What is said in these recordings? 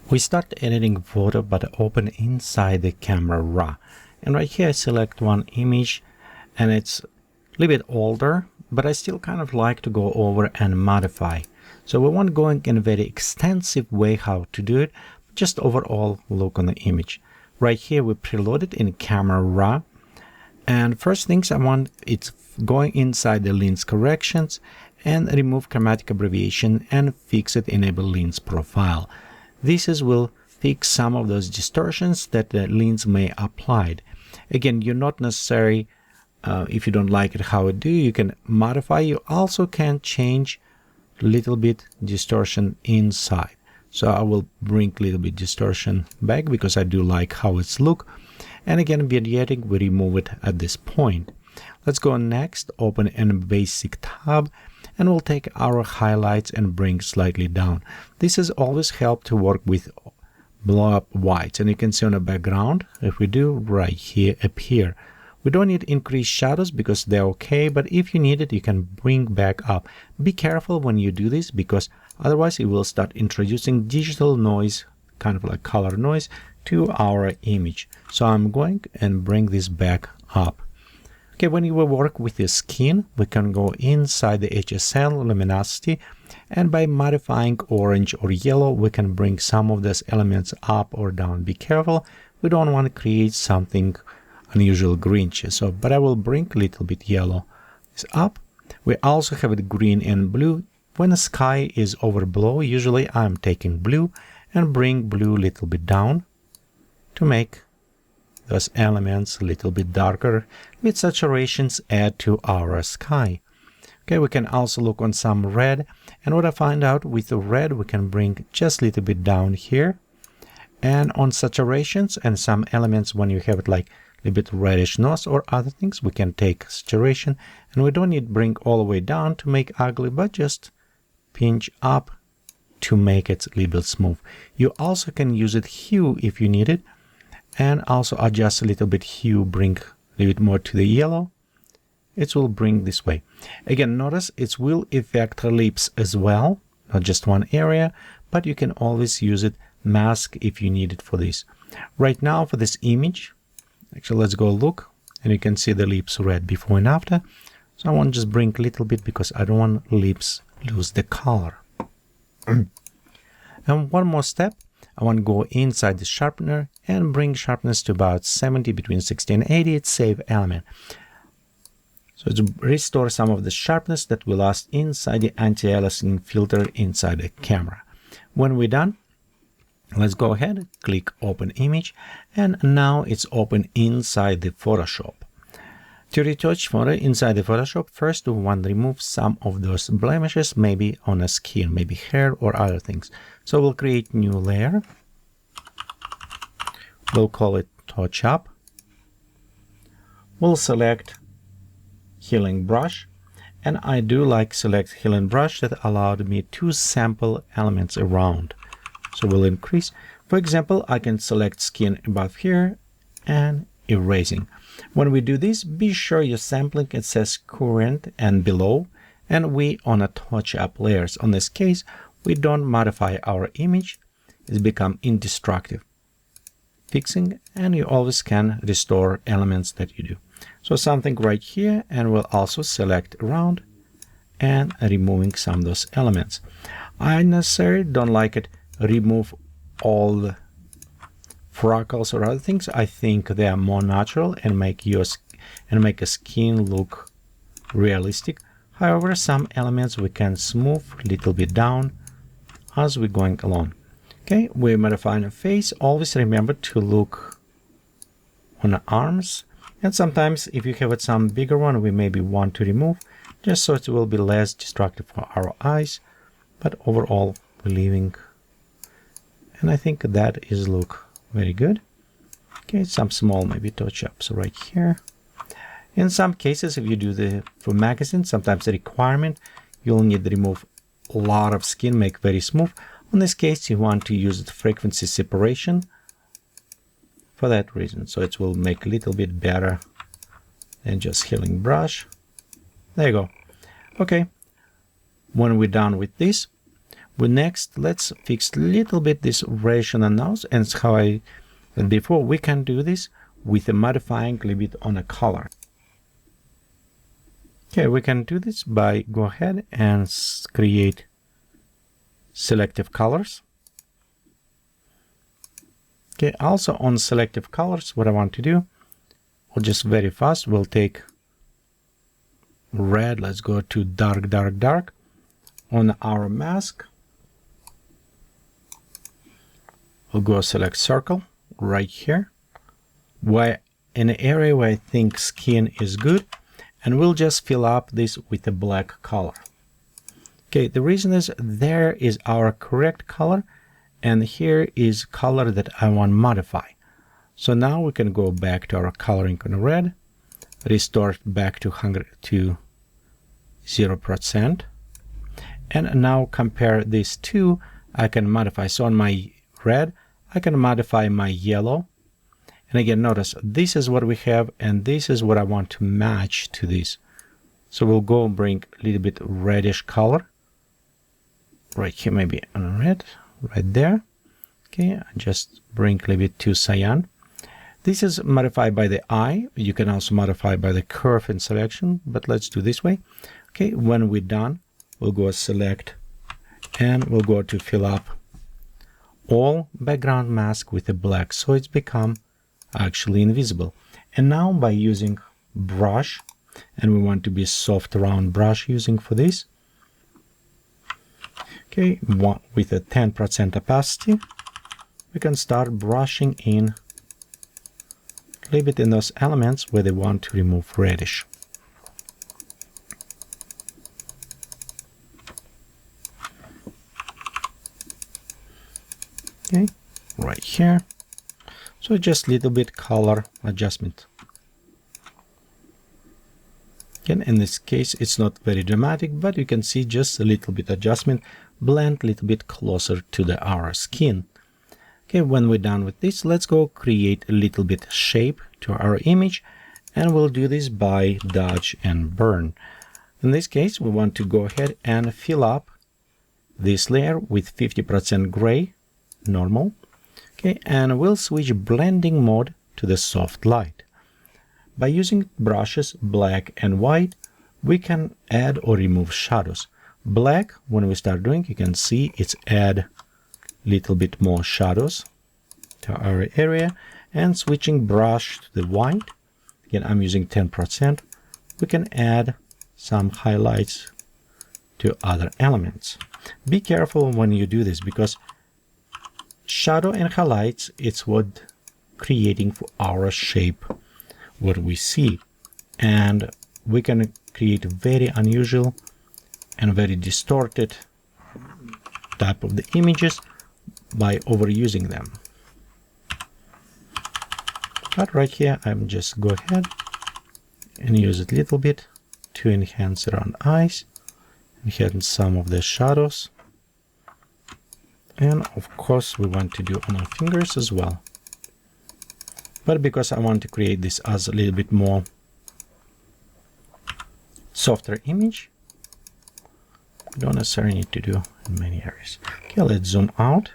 We start editing photo but open inside the camera raw. And right here I select one image and it's a little bit older, but I still kind of like to go over and modify. So we won't go in a very extensive way how to do it, just overall look on the image. Right here we preload it in camera raw. And first things I want, it's going inside the lens corrections and remove chromatic abbreviation and fix it, enable lens profile. This will fix some of those distortions that the lens may applied. Again, you're not necessary, if you don't like it how it do, you can modify. You also can change a little bit distortion inside. So I will bring a little bit distortion back because I do like how it's look. And again, vignetting, we remove it at this point. Let's go next, open a basic tab, and we'll take our highlights and bring slightly down. This has always helped to work with blow up whites, and you can see on the background, if we do right here, appear. We don't need increased shadows because they're okay, but if you need it, you can bring back up. Be careful when you do this because otherwise it will start introducing digital noise, kind of like color noise, to our image. So I'm going and bring this back up. Okay, when you will work with the skin, we can go inside the HSL luminosity, and by modifying orange or yellow, we can bring some of those elements up or down. Be careful, we don't want to create something unusual green. So, but I will bring a little bit yellow up. We also have it green and blue. When the sky is over blue, usually I'm taking blue and bring blue a little bit down to make those elements a little bit darker with saturations add to our sky. Okay, we can also look on some red, and what I find out with the red, we can bring just a little bit down here, and on saturations and some elements when you have it like a bit reddish nose or other things, we can take saturation, and we don't need to bring all the way down to make ugly, but just pinch up to make it a little bit smooth. You also can use it hue if you need it, and also adjust a little bit hue, bring a little bit more to the yellow. It will bring this way. Again, notice it will affect lips as well, not just one area, but you can always use it mask if you need it for this. Right now for this image, actually let's go look, and you can see the lips red before and after. So I want to just bring a little bit because I don't want lips lose the color. And one more step. I want to go inside the sharpener and bring sharpness to about 70, between 60 and 80. It's save element. So to restore some of the sharpness that we lost inside the anti-aliasing filter inside the camera. When we're done, let's go ahead, click open image, and now it's open inside the Photoshop. To retouch photo inside the Photoshop, first we want to remove some of those blemishes, maybe on the skin, maybe hair or other things. So we'll create new layer. We'll call it touch up. We'll select healing brush, and I do like select healing brush that allowed me to sample elements around. So we'll increase. For example, I can select skin above here and erasing. When we do this, be sure you're sampling, it says current and below, and we on a touch up layers. On this case, we don't modify our image, it's become indestructible. Fixing, and you always can restore elements that you do. So something right here, and we'll also select around and removing some of those elements. I necessarily don't like it remove all the freckles or other things. I think they are more natural and make a skin look realistic. However, some elements we can smooth a little bit down as we're going along. Okay, we're modifying the face. Always remember to look on the arms, and sometimes if you have some bigger one, we maybe want to remove just so it will be less destructive for our eyes. But overall, we're leaving, and I think that is look very good. Okay, some small maybe touch ups right here. In some cases, if you do for magazine, sometimes the requirement you'll need to remove a lot of skin, make very smooth. In this case, you want to use the frequency separation for that reason, so it will make a little bit better than just healing brush. There you go. Okay, when we're done with this, Well, next, let's fix a little bit this ratio and nose, and it's how I said before. We can do this with a modifying a little bit on a color. Okay, we can do this by go ahead and create selective colors. Okay, also on selective colors, what I want to do, we'll just very fast, we'll take red, let's go to dark, dark, dark on our mask. We'll go select circle right here, where in an area where I think skin is good, and we'll just fill up this with a black color. Okay, the reason is there is our correct color, and here is color that I want to modify. So now we can go back to our coloring on red, restore back to 0%, and now compare these two. I can modify. So on my red, I can modify my yellow. And again, notice this is what we have, and this is what I want to match to this. So we'll go and bring a little bit reddish color right here, maybe on red, right there. Okay, I just bring a little bit to cyan. This is modified by the eye. You can also modify by the curve and selection, but let's do this way. Okay, when we're done, we'll go select, and we'll go to fill up all background mask with a black, so it's become actually invisible. And now by using brush, and we want to be soft round brush using for this, okay, with a 10% opacity, we can start brushing in a little bit in those elements where they want to remove reddish. Okay, right here. So just a little bit color adjustment. Again, in this case, it's not very dramatic, but you can see just a little bit adjustment, blend a little bit closer to our skin. Okay, when we're done with this, let's go create a little bit shape to our image, and we'll do this by dodge and burn. In this case, we want to go ahead and fill up this layer with 50% gray, normal. Okay, and we'll switch blending mode to the soft light. By using brushes black and white, we can add or remove shadows. Black, when we start doing, you can see it's add little bit more shadows to our area, and switching brush to the white, again I'm using 10%, we can add some highlights to other elements. Be careful when you do this, because shadow and highlights, it's what creating for our shape what we see, and we can create very unusual and very distorted type of the images by overusing them. But right here I'm just go ahead and use it a little bit to enhance around eyes, enhance some of the shadows, and of course we want to do on our fingers as well. But because I want to create this as a little bit more softer image, we don't necessarily need to do in many areas. Okay, let's zoom out,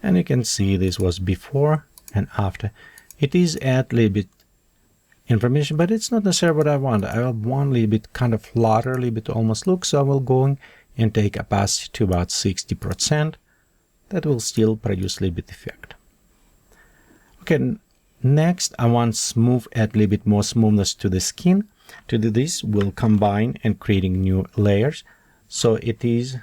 and you can see this was before and after. It is add a little bit information, but it's not necessarily what I want. I want a little bit kind of flatter, a little bit almost look, so I will go and take opacity to about 60%. That will still produce a little bit effect. Okay, next I want smooth, add a little bit more smoothness to the skin. To do this, we'll combine and creating new layers. So it is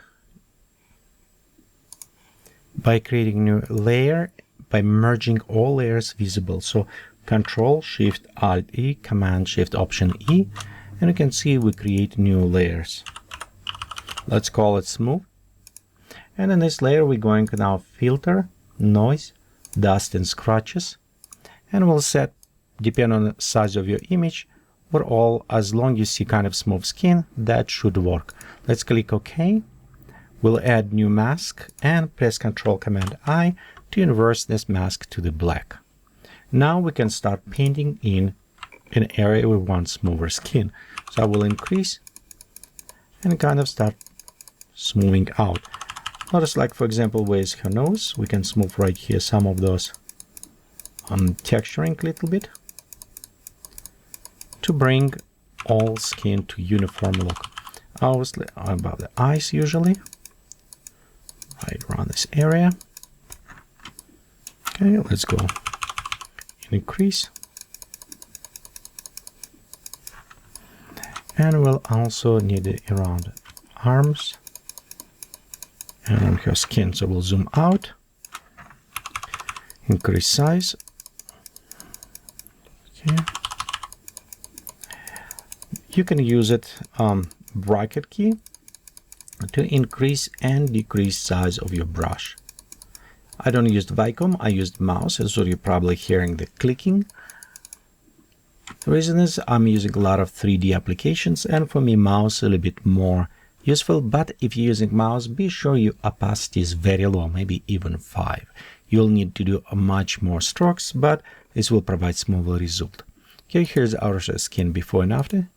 by creating new layer, by merging all layers visible. So Control Shift Alt E, Command Shift Option E, and you can see we create new layers. Let's call it smooth. And in this layer we're going to now filter, noise, dust and scratches, and we'll set, depending on the size of your image, or all, as long as you see kind of smooth skin, that should work. Let's click OK. We'll add new mask and press Ctrl Command I to inverse this mask to the black. Now we can start painting in an area we want smoother skin. So I will increase and kind of start smoothing out. Notice, like for example, where's her nose, we can smooth right here some of those texturing a little bit to bring all skin to uniform look. Obviously about the eyes usually, right around this area. Okay, let's go increase. And we'll also need it around arms and on her skin. So we'll zoom out, increase size. Okay. You can use it bracket key to increase and decrease size of your brush. I don't use the vacuum, I used mouse, so you're probably hearing the clicking. The reason is I'm using a lot of 3D applications, and for me mouse is a little bit more useful, but if you're using mouse, be sure your opacity is very low, maybe even 5. You'll need to do much more strokes, but this will provide smoother result. Okay, here's our skin before and after.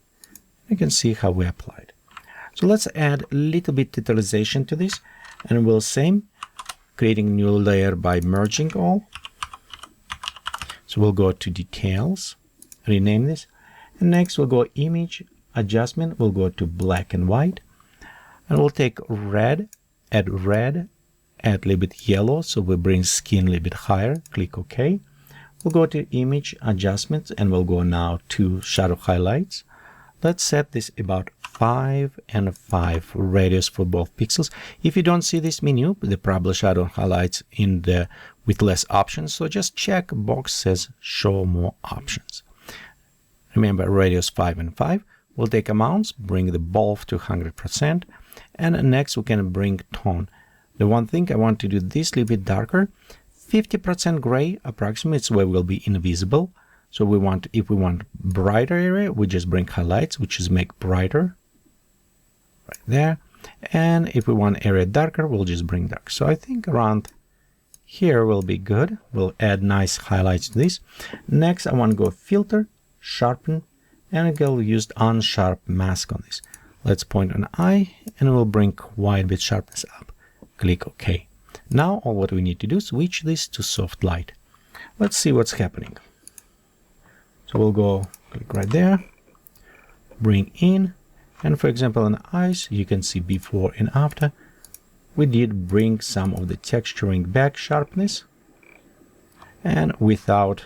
You can see how we applied. So let's add a little bit titillization to this, and we'll same, creating new layer by merging all. So we'll go to details, rename this, and next we'll go image adjustment, we'll go to black and white, and we'll take red, add a little bit yellow, so we bring skin a little bit higher, click OK. We'll go to image adjustments and we'll go now to shadow highlights. Let's set this about 5 and 5 radius for both pixels. If you don't see this menu, the probably shadow highlights in the with less options, so just check box says show more options. Remember radius 5 and 5. We'll take amounts, bring the both to 100%, and next we can bring tone. The one thing I want to do this a little bit darker, 50% gray approximately, it's where will be invisible. So we want, if we want brighter area, we just bring highlights, which is make brighter right there. And if we want area darker, we'll just bring dark. So I think around here will be good. We'll add nice highlights to this. Next, I want to go filter, sharpen, and I'll use unsharp mask on this. Let's point an eye and we'll bring quite a bit sharpness up. Click OK. Now all what we need to do is switch this to soft light. Let's see what's happening. So we'll go click right there, bring in, and for example on eyes you can see before and after we did bring some of the texturing back sharpness and without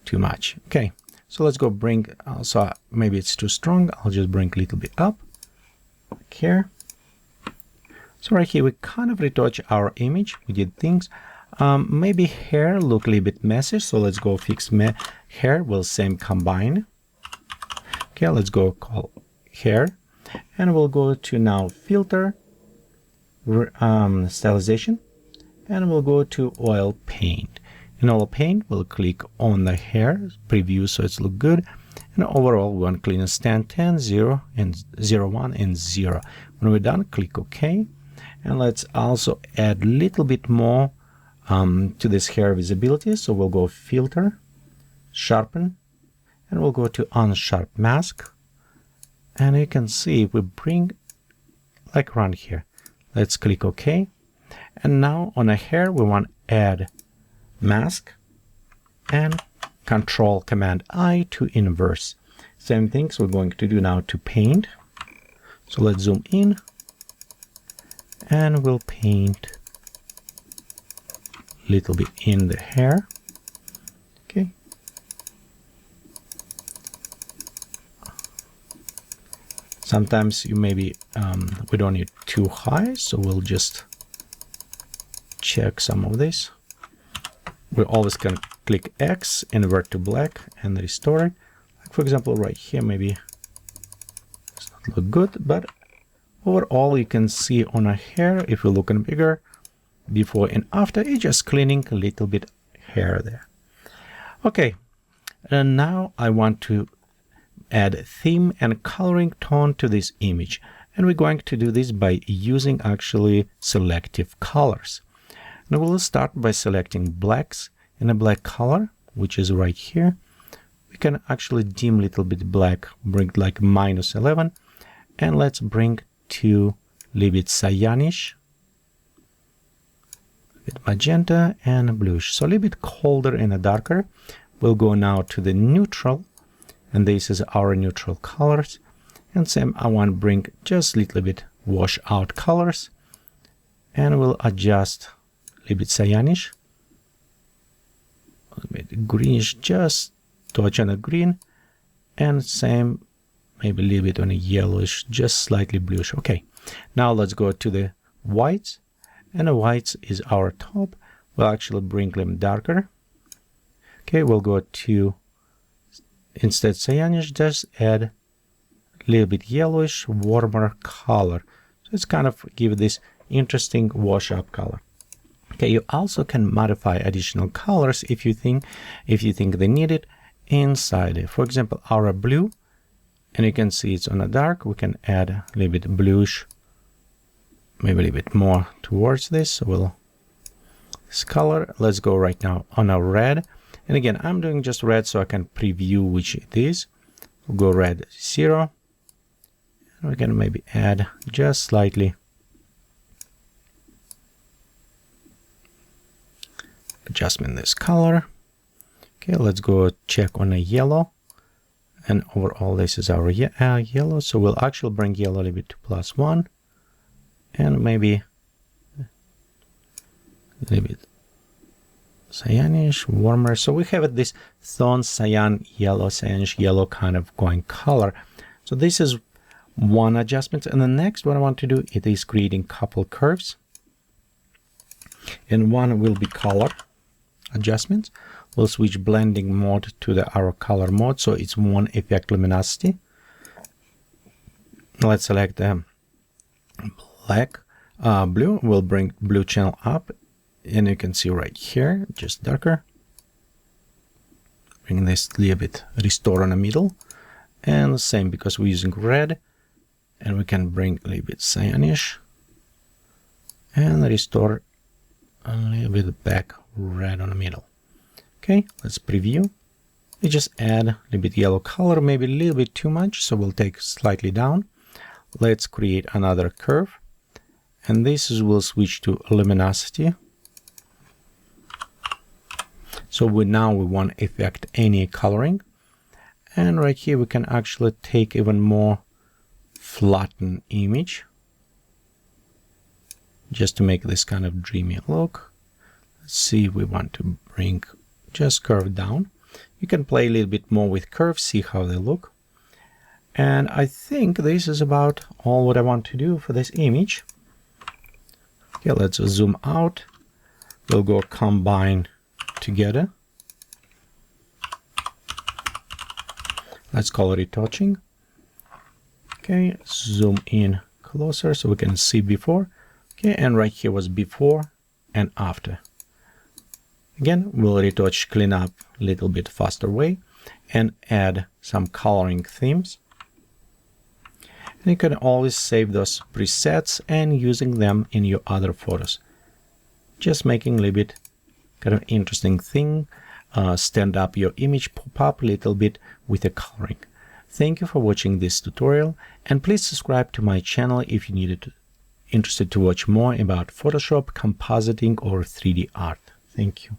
too much. Okay, so let's go bring also, maybe it's too strong, I'll just bring a little bit up like here. So right here we kind of retouch our image, we did things. Maybe hair look a little bit messy, so let's go fix hair. We'll same combine. Okay, let's go call hair, and we'll go to now filter, stylization, and we'll go to oil paint. In oil paint, we'll click on the hair preview, so it's look good. And overall, we want clean stand 10, 0, and 0, 1, and 0. When we're done, click OK, and let's also add a little bit more to this hair visibility. So we'll go filter, sharpen, and we'll go to unsharp mask. And you can see if we bring like around here, let's click OK. And now on a hair, we want add mask and Control Command I to inverse. Same things we're going to do now to paint. So let's zoom in and we'll paint little bit in the hair. Okay. Sometimes you maybe we don't need too high, so we'll just check some of this. We always can click X, invert to black, and restore it. Like for example, right here, maybe it's not look good, but overall you can see on a hair, if you're looking bigger, before and after, it's just cleaning a little bit hair there. Okay, and now I want to add theme and coloring tone to this image, and we're going to do this by using actually selective colors. Now we'll start by selecting blacks in a black color, which is right here. We can actually dim a little bit black, bring like -11, and let's bring to little bit cyanish, a bit magenta, and bluish. So a little bit colder and darker. We'll go now to the neutral, and this is our neutral colors. And same, I want to bring just a little bit wash out colors, and we'll adjust a little bit cyanish, a little bit greenish, just touch on a green, and same, maybe a little bit on a yellowish, just slightly bluish. Okay, now let's go to the whites, and the whites is our top. We'll actually bring them darker. Okay, we'll go to, instead cyanish, just add a little bit yellowish, warmer color. So it's kind of give this interesting wash up color. Okay, you also can modify additional colors if you think they need it inside it. For example, our blue, and you can see it's on a dark, we can add a little bit bluish, maybe a little bit more towards this. So we'll this color. Let's go right now on a red. And again, I'm doing just red so I can preview which it is. We'll go red 0. And we can maybe add just slightly adjustment this color. Okay, let's go check on a yellow. And overall, this is our yellow. So we'll actually bring yellow a little bit to +1. And maybe a little bit cyanish, warmer. So we have this tone cyan yellow, cyanish yellow kind of going color. So this is one adjustment. And the next what I want to do, it is creating couple curves. And one will be color adjustments. We'll switch blending mode to our color mode. So it's one effect luminosity. Let's select black, blue. We'll bring blue channel up. And you can see right here, just darker. Bring this a little bit, restore in the middle. And the same because we're using red. And we can bring a little bit cyanish. And restore a little bit back red on the middle. Okay, let's preview. We just add a little bit yellow color, maybe a little bit too much. So we'll take slightly down. Let's create another curve. And this is, we'll switch to luminosity. So now we want to affect any coloring. And right here, we can actually take even more flattened image. Just to make this kind of dreamy look. Let's see if we want to bring just curve down. You can play a little bit more with curves, see how they look. And I think this is about all what I want to do for this image. Okay, let's zoom out. We'll go combine together. Let's call it retouching. Okay, zoom in closer so we can see before. Okay, and right here was before and after. Again, we'll retouch, clean up a little bit faster way and add some coloring themes. And you can always save those presets and using them in your other photos. Just making a little bit kind of interesting thing, stand up your image, pop up a little bit with the coloring. Thank you for watching this tutorial, and please subscribe to my channel if you interested to watch more about Photoshop, compositing, or 3D art. Thank you.